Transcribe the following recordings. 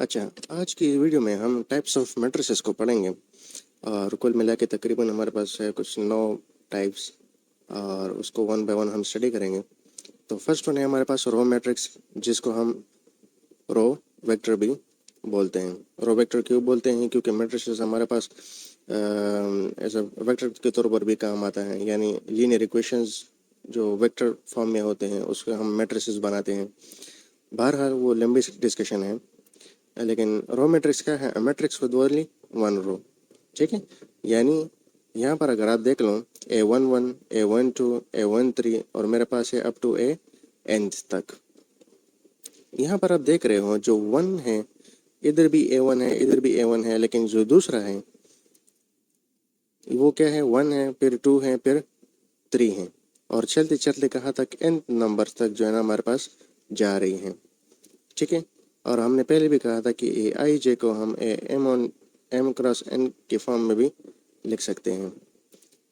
अच्छा, आज की वीडियो में हम टाइप्स ऑफ मैट्रिसेस को पढ़ेंगे और कुल मिला के तकरीबन हमारे पास है कुछ 9 टाइप्स और उसको वन बाय वन हम स्टडी करेंगे। तो फर्स्ट वन है हमारे पास रो मैट्रिक्स, जिसको हम रो वेक्टर भी बोलते हैं। रो वेक्टर क्यों बोलते हैं? क्योंकि मैट्रिसेस हमारे पास एज अ वेक्टर के तौर पर भी काम आता है, यानी लीनियर इक्वेशंस जो वेक्टर फॉर्म में होते हैं उसको हम मैट्रिसेस बनाते हैं। बहरहाल वो लंबी डिस्कशन है, लेकिन रो मैट्रिक्स क्या है? Matrix with only one row. ठीक है, यानी यहाँ पर अगर आप देख लो A11, A12, A13 और मेरे पास है अप टू nth तक। यहाँ पर आप देख रहे हो जो वन है, इधर भी A1 है, इधर भी A1 है, लेकिन जो दूसरा है वो क्या है? 1 है, फिर 2 है, फिर 3 है, और चलते चलते कहाँ तक? nth नंबर तक जो है ना हमारे पास जा रही है। ठीक है, और हमने पहले भी कहा था कि ए आई जे को हम एम क्रॉस एन के फॉर्म में भी लिख सकते हैं।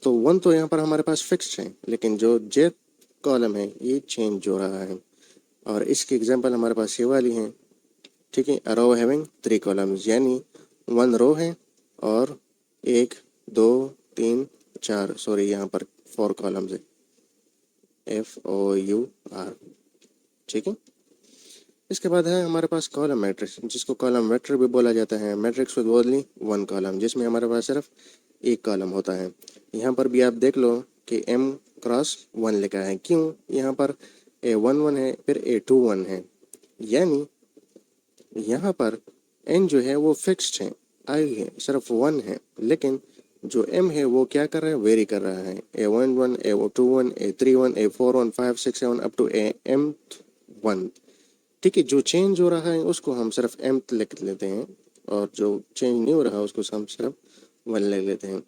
तो वन तो यहाँ पर हमारे पास फिक्स्ड है, लेकिन जो जे कॉलम है ये चेंज हो रहा है, और इसकी एग्जांपल हमारे पास ये वाली है। ठीक है, अ रो हैविंग 3 कॉलम्स, यानी वन रो है और 1 2 3 4, सॉरी यहाँ पर 4 कॉलम्स है, FOUR। ठीक है, इसके बाद है हमारे पास कॉलम मैट्रिक्स, जिसको कॉलम वेक्टर भी बोला जाता है। Matrix with only one column, जिसमें हमारे पास सिर्फ एक कॉलम होता है। यहाँ पर भी आप देख लो कि M क्रॉस 1 लिखा है। क्यों? यहाँ पर A11 है, फिर A21 है, यानी यहाँ पर N जो है वो फिक्स्ड है, I है सिर्फ 1 है, लेकिन जो M है वो क्या कर रहा है? वेरी कर रहा है। A11, A21, A31, A41, 5, 6, 7 up to AM1। ठीक है, जो चेंज हो रहा है उसको हम सिर्फ एम लिख लेते हैं, और जो चेंज नहीं हो रहा उसको हम सिर्फ वन ले लेते हैं।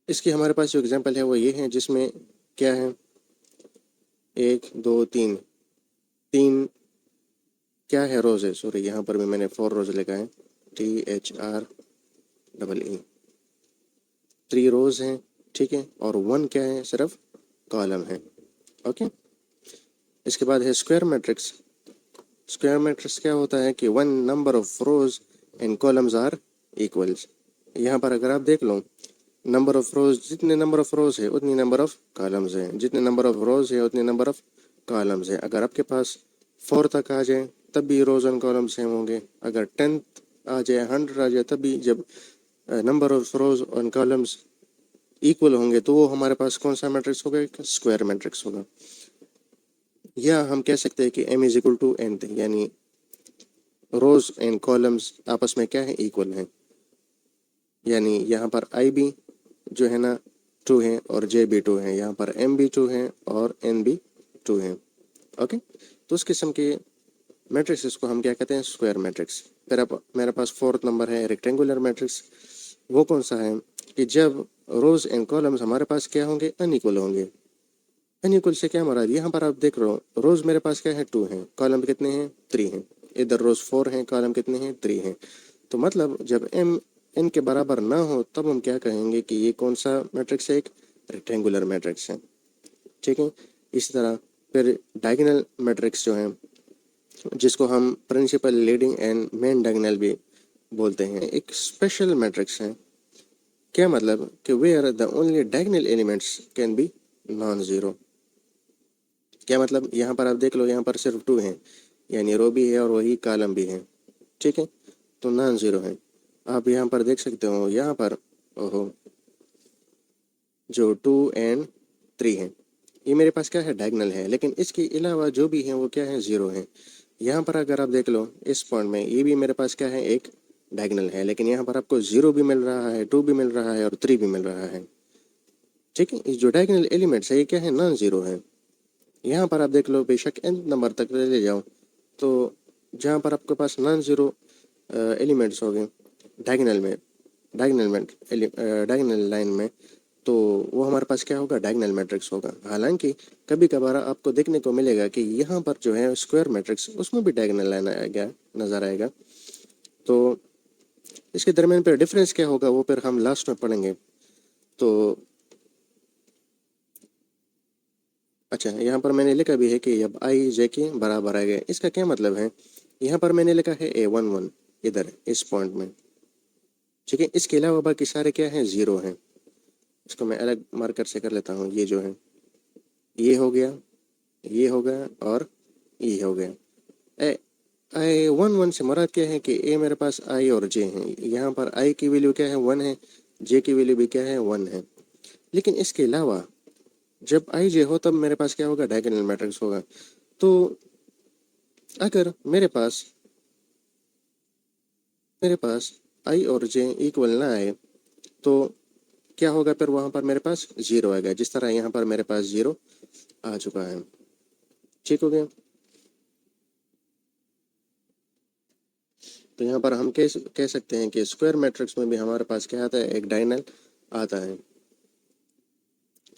इसकी हमारे पास जो एग्जांपल है वो ये है, जिसमें क्या है? 1 2 3 3 क्या है? रोज है, सॉरी यहाँ पर भी मैंने 4 रोज लिखा है, THREE, 3 रोज हैं। ठीक है, और 1 क्या है? सिर्फ कॉलम है। ओके, इसके बाद है स्क्वायर मैट्रिक्स। स्क्वायर मैट्रिक्स क्या होता है कि one number of rows and columns are equals. यहाँ पर अगर आप देख लो, नंबर ऑफ रोज, जितने नंबर ऑफ रोज है उतनी नंबर ऑफ कॉलम्स है, जितने नंबर ऑफ रोज है उतने नंबर ऑफ कॉलम्स है। अगर आपके पास 4 तक आ जाए तब भी रोज एंड कॉलम्स सेम होंगे। अगर 10 आ जाए, 100 आ जाए, तब भी जब number of rows and columns equal होंगे तो वो हमारे पास कौन सा मैट्रिक्स होगा? एक स्क्वायर मैट्रिक्स होगा। या हम कह सकते हैं कि M is equal to n, यानी रोज एंड कॉलम्स आपस में क्या है? इक्वल है। यानी यहाँ पर आई भी जो है ना 2 है और जे भी 2 है, यहाँ पर M भी 2 है और N भी 2 है। ओके, तो उस किस्म के मैट्रिक्स को हम क्या कहते हैं? Square matrix. फिर अब मेरे पास फोर्थ नंबर है रेक्टेंगुलर मैट्रिक्स। वो कौन सा है कि जब रोज एंड कॉलम्स हमारे पास क्या होंगे? अनइक्वल होंगे। अनइक्वल से क्या मराद? यहाँ पर आप देख रहे हो रोज मेरे पास क्या है? 2 हैं, कॉलम कितने हैं? 3 हैं। इधर रोज 4 हैं, कॉलम कितने हैं? 3 हैं। तो मतलब जब M n के बराबर ना हो तब हम क्या कहेंगे कि ये कौन सा मैट्रिक्स है? एक रेक्टेंगुलर मैट्रिक्स है। ठीक है, इसी तरह फिर डायगोनल मैट्रिक्स जो है, जिसको हम principal, leading and main diagonal भी बोलते हैं, एक स्पेशल मैट्रिक्स है। क्या मतलब कि where the only diagonal elements can be non zero. क्या मतलब? यहाँ पर आप देख लो, यहाँ पर सिर्फ 2 हैं, यानी रो भी है और वही कॉलम भी है। ठीक है, तो नॉन जीरो है। आप यहाँ पर देख सकते हो, यहाँ पर ओहो जो 2 एंड 3 है ये मेरे पास क्या है? डायगोनल है, लेकिन इसके अलावा जो भी है वो क्या है? जीरो है। यहाँ पर अगर आप देख लो इस पॉइंट में, ये भी मेरे पास क्या है? एक डायगोनल है, लेकिन यहाँ पर आपको 0 भी मिल रहा है, 2 भी मिल रहा है और 3 भी मिल रहा है। ठीक है, इस जो डायगोनल एलिमेंट्स है ये क्या है? नॉन जीरो है। यहाँ पर आप देख लो, बेशक n नंबर तक ले जाओ, तो जहाँ पर आपके पास नॉन जीरो एलिमेंट्स हो गए डायगोनल लाइन में, तो वो हमारे पास क्या होगा? डायगोनल मैट्रिक्स होगा। हालांकि कभी कभार आपको देखने को मिलेगा कि यहाँ पर जो है स्क्वायर मैट्रिक्स, उसमें भी डायगोनल लाइन आएगा, नजर आएगा। तो इसके दरमियान पर डिफरेंस क्या होगा वो फिर हम लास्ट में पढ़ेंगे। तो अच्छा, यहाँ पर मैंने लिखा भी है कि अब आई जे के बराबर आ गए। इसका क्या मतलब है, यहाँ पर मैंने लिखा है A11 इधर इस पॉइंट में, ठीक है। इसके अलावा बाकी सारे क्या हैं, ज़ीरो हैं। इसको मैं अलग मार्कर से कर लेता हूँ। ये जो है ये हो गया, ये हो गया और ये हो गया। ए आई 1 1 से मुराद क्या है कि ए मेरे पास आई और जे हैं। यहाँ पर आई की वैल्यू क्या है, 1 है, जे की वैल्यू भी क्या है, 1 है। लेकिन इसके अलावा जब आई जे हो तब मेरे पास क्या होगा, डायगोनल मैट्रिक्स होगा। तो अगर मेरे पास आई और जे इक्वल ना आए तो क्या होगा, फिर वहाँ पर मेरे पास ज़ीरो आएगा, जिस तरह यहाँ पर मेरे पास ज़ीरो आ चुका है। ठीक हो गया। तो यहाँ पर हम कह सकते हैं कि स्क्वायर मैट्रिक्स में भी हमारे पास क्या आता है, एक डायगोनल आता है।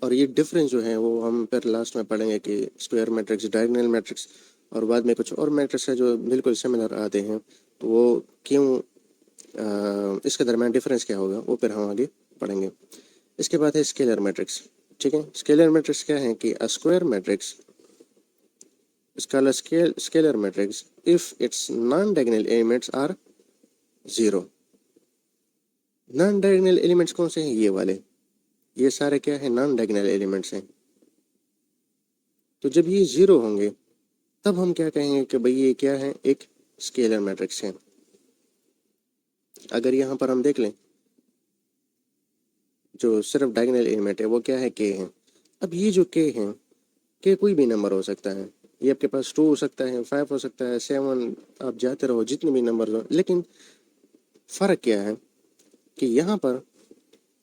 और ये डिफरेंस जो है वो हम फिर लास्ट में पढ़ेंगे कि स्क्वायर मैट्रिक्स, डायगोनल मैट्रिक्स और बाद में कुछ और मैट्रिक्स है जो बिल्कुल सिमिलर आते हैं, तो वो क्यों, इसके दरम्यान डिफरेंस क्या होगा, वो फिर हम आगे पढ़ेंगे। इसके बाद है स्केलर मैट्रिक्स। ठीक है, स्केलर मैट्रिक्स क्या है कि a square matrix is called a scalar matrix if its non-diagonal elements are zero। Non diagonal elements कौन से हैं, ये वाले, ये सारे क्या है, नॉन डायगोनल एलिमेंट्स हैं। तो जब ये ज़ीरो होंगे तब हम क्या कहेंगे कि भाई ये क्या है, एक स्केलर मैट्रिक्स है। अगर यहाँ पर हम देख लें, जो सिर्फ डायगोनल एलिमेंट है वो क्या है, के है। अब ये जो के हैं, के कोई भी नंबर हो सकता है। ये आपके पास 2 हो सकता है, 5 हो सकता है, 7, आप जाते रहो जितने भी नंबर हो। लेकिन फ़र्क क्या है कि यहाँ पर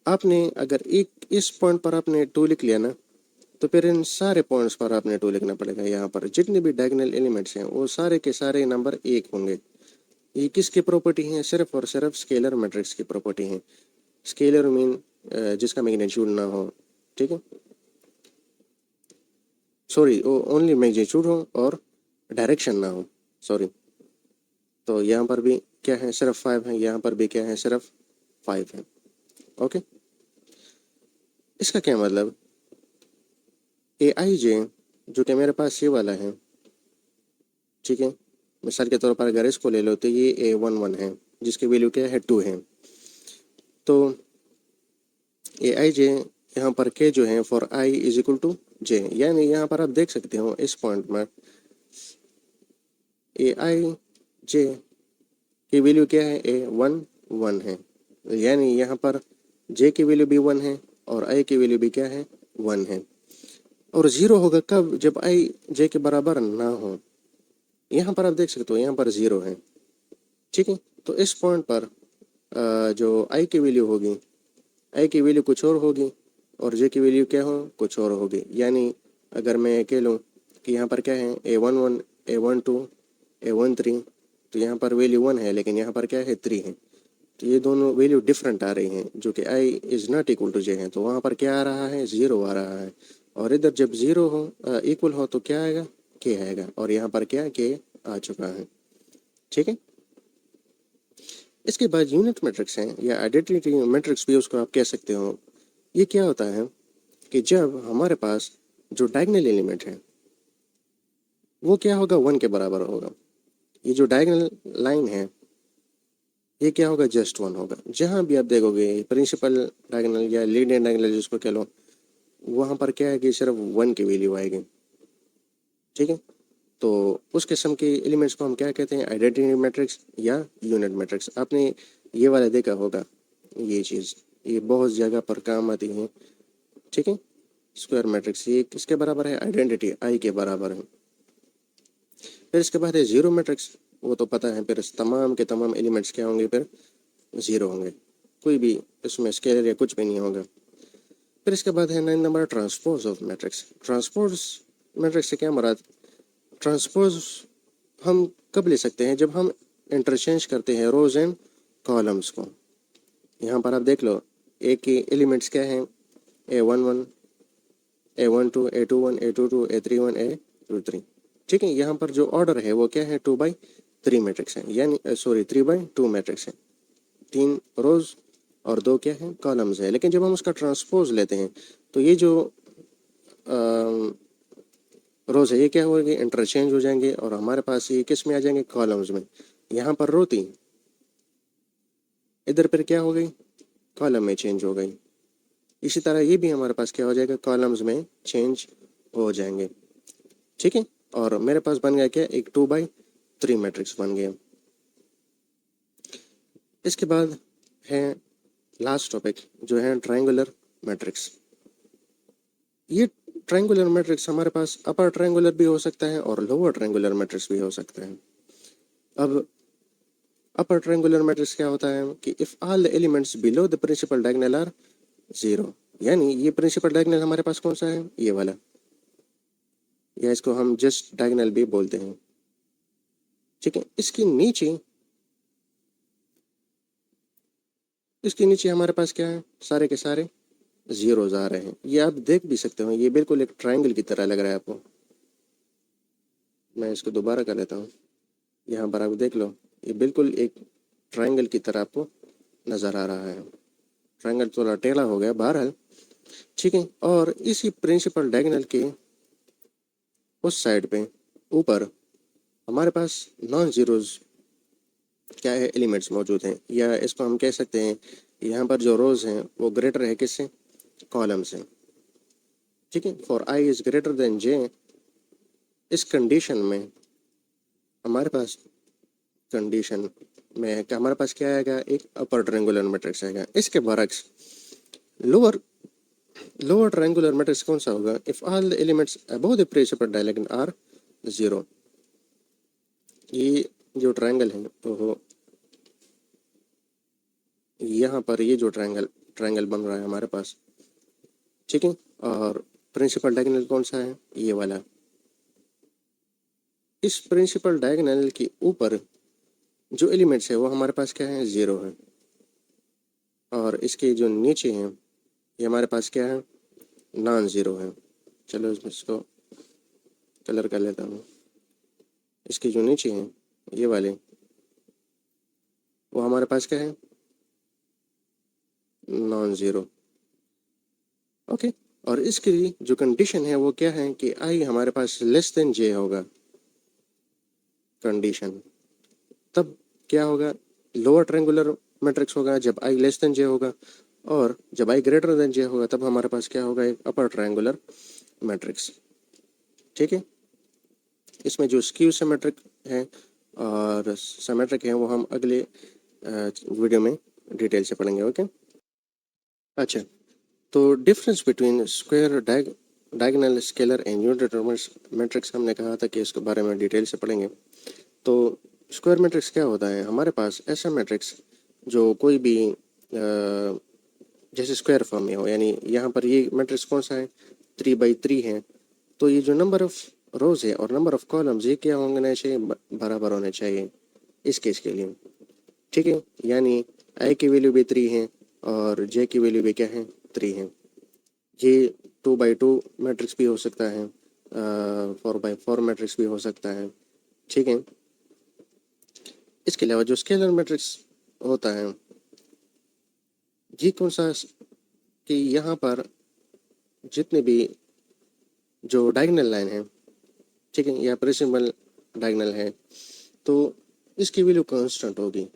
आपने अगर एक इस पॉइंट पर आपने 2 लिख लिया ना, तो फिर इन सारे पॉइंट्स पर आपने 2 लिखना पड़ेगा। यहाँ पर जितने भी डायगोनल एलिमेंट्स हैं वो सारे के सारे नंबर 1 होंगे। ये किसकी प्रॉपर्टी है, सिर्फ और सिर्फ स्केलर मैट्रिक्स की प्रॉपर्टी है। स्केलर मीन जिसका मैग्नीट्यूड ना हो, ठीक है, सॉरी, वो ओनली मैग्नीट्यूड हो और डायरेक्शन ना हो, सॉरी। तो यहाँ पर भी क्या है, सिर्फ 5 है, यहाँ पर भी क्या है, सिर्फ 5 है। ओके, इसका क्या मतलब, ए आई जे जो कि मेरे पास ये वाला है, ठीक है, मिसाल के तौर पर अगर इसको ले लो तो ये A11 है जिसकी वैल्यू क्या है, 2 है। तो ए आई जे यहाँ पर के जो है for i is equal to j, यानी यहाँ पर आप देख सकते हो इस पॉइंट में ए आई जे की वैल्यू क्या है, A11 है, यानी यहाँ पर जे की वैल्यू भी 1 है और आई की वैल्यू भी क्या है, 1 है। और ज़ीरो होगा कब, जब आई जे के बराबर ना हो। यहाँ पर आप देख सकते हो यहाँ पर ज़ीरो है, ठीक है। तो इस पॉइंट पर जो आई की वैल्यू होगी, आई की वैल्यू कुछ और होगी और जे की वैल्यू क्या हो, कुछ और होगी। यानी अगर मैं कह लूँ कि यहाँ पर क्या है, A11, A12, A13, तो यहाँ पर वैल्यू 1 है लेकिन यहाँ पर क्या है, 3 है। तो ये दोनों वैल्यू डिफरेंट आ रही हैं, जो कि I is not equal to जे है, तो वहाँ पर क्या आ रहा है, ज़ीरो आ रहा है। और इधर जब ज़ीरो हो, इक्वल हो, तो क्या आएगा, के आएगा, और यहाँ पर क्या, के आ चुका है। ठीक है, इसके बाद यूनिट मैट्रिक्स हैं या आइडेंटिटी मैट्रिक्स भी उसको आप कह सकते हो। ये क्या होता है कि जब हमारे पास जो डायगोनल एलिमेंट है वो क्या होगा, 1 के बराबर होगा। ये जो डायगोनल लाइन है ये क्या होगा, जस्ट 1 होगा। जहाँ भी आप देखोगे प्रिंसिपल डायगोनल या लीनियर डायगोनल जिसको कह लो, वहाँ पर क्या है कि सिर्फ 1 की वैल्यू आएगी। ठीक है, तो उस किस्म के एलिमेंट्स को हम क्या कहते हैं, आइडेंटिटी मैट्रिक्स या यूनिट मैट्रिक्स। आपने ये वाला देखा होगा, ये चीज़ ये बहुत जगह पर काम आती है। ठीक है, स्क्वायर मैट्रिक्स ये किसके बराबर है, आइडेंटिटी आई के बराबर है। फिर इसके बाद है जीरो मैट्रिक्स, वो तो पता है, फिर तमाम के तमाम एलिमेंट्स क्या होंगे, फिर ज़ीरो होंगे, कोई भी इसमें स्केलर या कुछ भी नहीं होगा। फिर इसके बाद है 9 number, transpose of matrix. Transpose matrix से क्या मुराद, ट्रांसपोज हम कब ले सकते हैं, जब हम इंटरचेंज करते हैं रोज एंड कॉलम्स को। यहाँ पर आप देख लो, ए के एलिमेंट्स क्या हैं, A11, A12, A21, A22, A31, A23। ठीक है, यहाँ पर जो ऑर्डर है वो क्या है, 2/3 मैट्रिक्स है, यानी सॉरी 3/2 मैट्रिक्स है। 3 रोज और 2 क्या है, कॉलम्स है। लेकिन जब हम उसका ट्रांसपोज लेते हैं तो ये जो रोज है, ये क्या होगी, इंटरचेंज हो जाएंगे और हमारे पास ये किस में आ जाएंगे, कॉलम्स में। यहाँ पर रो थी, इधर पर क्या हो गई, कॉलम में चेंज हो गई। इसी तरह ये भी हमारे पास क्या हो जाएगा, कॉलम्स में चेंज हो जाएंगे। ठीक है, और मेरे पास बन गया क्या, एक 2/3 मैट्रिक्स बन गया। इसके बाद है लास्ट टॉपिक जो है ट्रायंगुलर मैट्रिक्स। ये ट्रायंगुलर मैट्रिक्स हमारे पास अपर ट्रायंगुलर भी हो सकता है और लोअर ट्रायंगुलर मैट्रिक्स भी हो सकता है। अब अपर ट्रायंगुलर मैट्रिक्स क्या होता है कि if all the elements below the principal diagonal are 0, यानी ये प्रिंसिपल डायगोनल हमारे पास कौन सा है, ये वाला, या इसको हम जस्ट डायगोनल भी बोलते हैं। ठीक है, इसके नीचे हमारे पास क्या है, सारे के सारे जीरोज आ रहे हैं। ये आप देख भी सकते हो, ये बिल्कुल एक ट्रायंगल की तरह लग रहा है आपको। मैं इसको दोबारा कर लेता हूँ, यहाँ पर आप देख लो, ये बिल्कुल एक ट्रायंगल की तरह आपको नज़र आ रहा है। ट्रायंगल थोड़ा टेढ़ा हो गया बहरहाल। ठीक है, और इसी प्रिंसिपल डायगोनल के उस साइड पे ऊपर हमारे पास नॉन जीरोज क्या है, एलिमेंट्स मौजूद हैं, या इसको हम कह सकते हैं यहाँ पर जो रोज हैं वो ग्रेटर है किससे, कॉलम से। ठीक है, for i is greater than j, इस कंडीशन में हमारे पास कंडीशन में क्या हमारे पास क्या आएगा, एक अपर ट्रायंगुलर मैट्रिक्स आएगा। इसके बरक्स लोअर लोअर ट्रायंगुलर मैट्रिक्स कौन सा होगा, if all the elements above the principal diagonal are 0। ये जो ट्रायंगल है तो यहाँ पर ये जो ट्रायंगल बन रहा है हमारे पास, ठीक है, और प्रिंसिपल डायगोनल कौन सा है, ये वाला। इस प्रिंसिपल डायगोनल के ऊपर जो एलिमेंट्स है वो हमारे पास क्या है, 0 है, और इसके जो नीचे हैं ये हमारे पास क्या है, नॉन ज़ीरो है। चलो इसको कलर कर लेता हूँ। इसके जो नीचे हैं ये वाले, वो हमारे पास क्या है, नॉन ज़ीरो। ओके, और इसके लिए जो कंडीशन है वो क्या है कि आई हमारे पास लेस देन जे होगा कंडीशन। तब क्या होगा, लोअर ट्रायंगुलर मैट्रिक्स होगा जब आई लेस देन जे होगा, और जब आई ग्रेटर देन जे होगा तब हमारे पास क्या होगा, एक अपर ट्रायंगुलर मैट्रिक्स। ठीक है, इसमें जो स्क्यू सिमेट्रिक है और सिमेट्रिक है वो हम अगले वीडियो में डिटेल से पढ़ेंगे। ओके, अच्छा, तो difference between square diagonal scalar and unit matrix हमने कहा था कि इसके बारे में डिटेल से पढ़ेंगे। तो स्क्वायर मैट्रिक्स क्या होता है, हमारे पास ऐसा मैट्रिक्स जो कोई भी जैसे स्क्वायर फॉर्म में हो, यानी यहाँ पर ये मैट्रिक्स कौन सा है, 3/3 है, तो ये जो नंबर ऑफ रोज है और नंबर ऑफ कॉलम्स ये क्या होने चाहिए, बराबर होने चाहिए इस केस के लिए। ठीक है, यानी आई की वैल्यू भी 3 है और जे की वैल्यू भी क्या है, 3 है। ये 2/2 मैट्रिक्स भी हो सकता है, 4/4 मैट्रिक्स भी हो सकता है। ठीक है, इसके अलावा जो स्केलर मैट्रिक्स होता है ये कौन सा, कि यहाँ पर जितने भी जो डायगोनल लाइन है, ठीक है, या प्रिंसिपल डायगोनल है, तो इसकी वैल्यू कांस्टेंट होगी,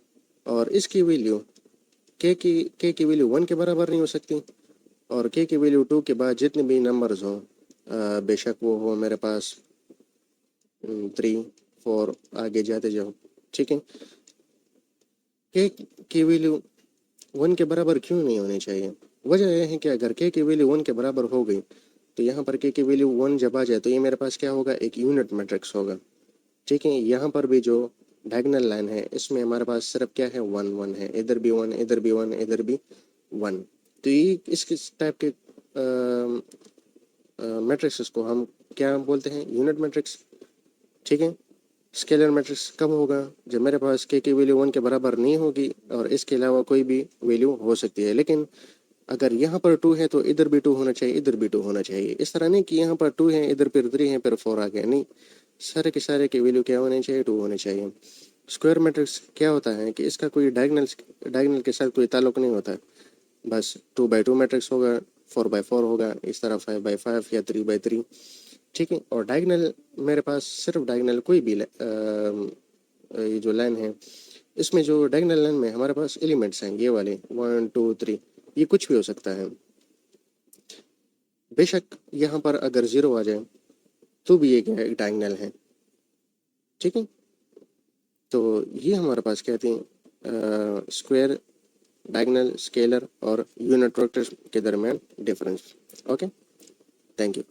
और इसकी वैल्यू के की वैल्यू 1 के बराबर नहीं हो सकती, और के की वैल्यू 2 के बाद जितने भी नंबर्स हों, बेशक वो हो मेरे पास 3 4 आगे जाते जाओ। ठीक है, के की वैल्यू 1 के बराबर क्यों नहीं होनी चाहिए, वजह यह है कि अगर के की वैल्यू 1 के बराबर हो गई तो यहाँ पर के की वैल्यू 1 जब आ जाए तो ये मेरे पास क्या होगा, एक यूनिट मैट्रिक्स होगा। ठीक है, यहाँ पर भी जो डायगोनल लाइन है इसमें हमारे पास सिर्फ क्या है, 1 1 है, इधर भी 1, इधर भी 1, इधर भी 1। तो ये इस टाइप के मैट्रिक्स को हम क्या बोलते हैं, यूनिट मैट्रिक्स। ठीक है, स्केलर मैट्रिक्स कब होगा, जब मेरे पास के की वैल्यू 1 के बराबर नहीं होगी और इसके अलावा कोई भी वैल्यू हो सकती है। लेकिन अगर यहाँ पर 2 है तो इधर भी 2 होना चाहिए, इधर भी 2 होना चाहिए। इस तरह नहीं कि यहाँ पर 2 है, इधर फिर 3 है, फिर 4 आ गया, नहीं, सारे के सारे की वैल्यू क्या होने चाहिए, 2 होने चाहिए। स्क्वायर मैट्रिक्स क्या होता है कि इसका कोई डायगोनल के साथ कोई ताल्लुक नहीं होता, बस 2/2 मैट्रिक्स होगा, 4/4 होगा, इस तरह 5/5 या 3/3। ठीक है। और डायगोनल मेरे पास सिर्फ डायगोनल कोई भी ये जो लाइन है, इसमें जो डायगोनल लाइन में हमारे पास एलिमेंट्स हैं ये वाले 1 2 3, ये कुछ भी हो सकता है। बेशक यहाँ पर अगर 0 आ जाए तो भी ये क्या है, डायगोनल है। ठीक है, तो ये हमारे पास क्या थे, स्क्वायर, डायगोनल, स्केलर और यूनिट वेक्टर के दरमियान डिफरेंस। Okay, thank you.